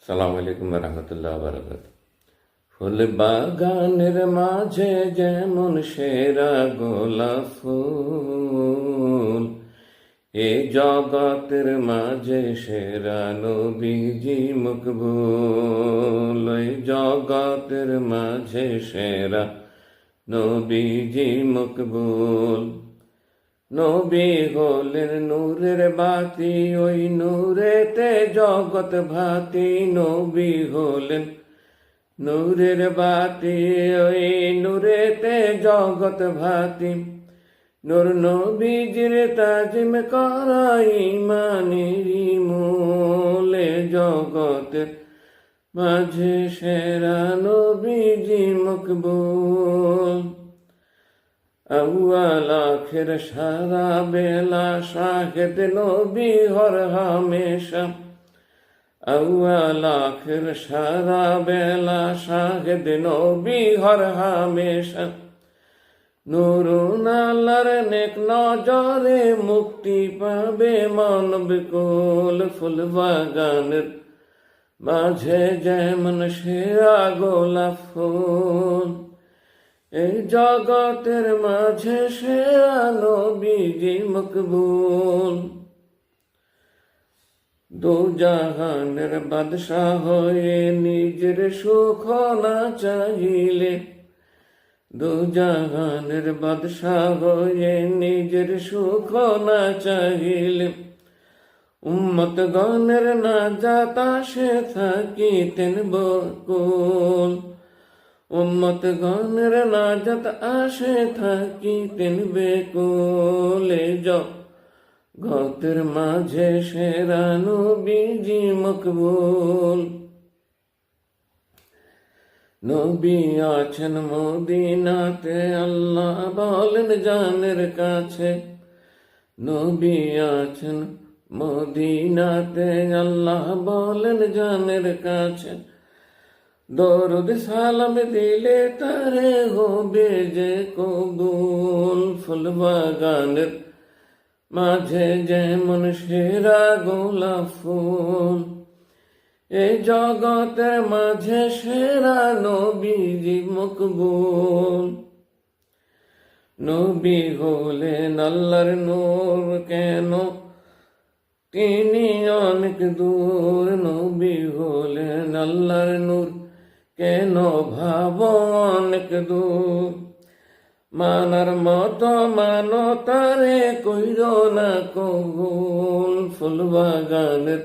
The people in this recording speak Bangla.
সালাম আলাইকুম রহমতুল্লাহ বারাকাত। ফুল বাগানের মাঝে যেমন সেরা গোলাপ ফুল, এ জগতের মাঝে সেরা নবীজি মকবুল। এই জগতের মাঝে সেরা নবীজি মকবুল। নবী হলেন নূরের বাতি, ওই নূরেতে জগৎ ভাতি। নবী হলেন নূরের বাতি, ওই নূরেতে জগৎ ভাতি। নূর নবীজির তাজিম করা ইমানেরই মূলে, জগতের মাঝে সেরা নবীজি মকবুল। আউয়াল আখির সারা বেলা শাহেদ নবী হর হামেশা। আউয়াল আখির সারা বেলা শাহেদ নবী হর হামেশা। নুরুন আল্লাহর নেক নজরে মুক্তি পাবে মানব কুল। ফুল বাগানের মাঝে যেমন সেরা গোলাপ ফুল, এই জগতের মাঝে সেরা নবীজি মকবুল। দু জাহানের বাদশাহ হয়ে নিজের সুখ না চাহিলে, দু জাহানের বাদশাহ হয়ে নিজের সুখ না চাহিলে, উম্মত গণের নাজাত আসে থাকিতেন বকুল। উম্মত গণের নাজাত আসে থাকিতেন বেকুলে, জগতের মাঝে সেরা নবীজি মকবুল। নবী আছেন মদিনাতে, আল্লাহ বলেন জানের কাছে। নবী আছেন মদিনাতে, আল্লাহ বলেন জানের কাছে। দরুদ সালাম দিলে তারে হবে যে কবুল। ফুল বাগানের মাঝে যেমন সেরা গোলাপ ফুল, এই জগতের মাঝে সেরা নবীজি মকবুল। নবী হলেন আল্লাহর নূর, কেন তিনি অনেক দূর। নবী হলেন আল্লাহর নূর, কেন ভাব অনেক দূর। মানার মতো মানো তারে, কইর না কবুল। ফুল বাগানের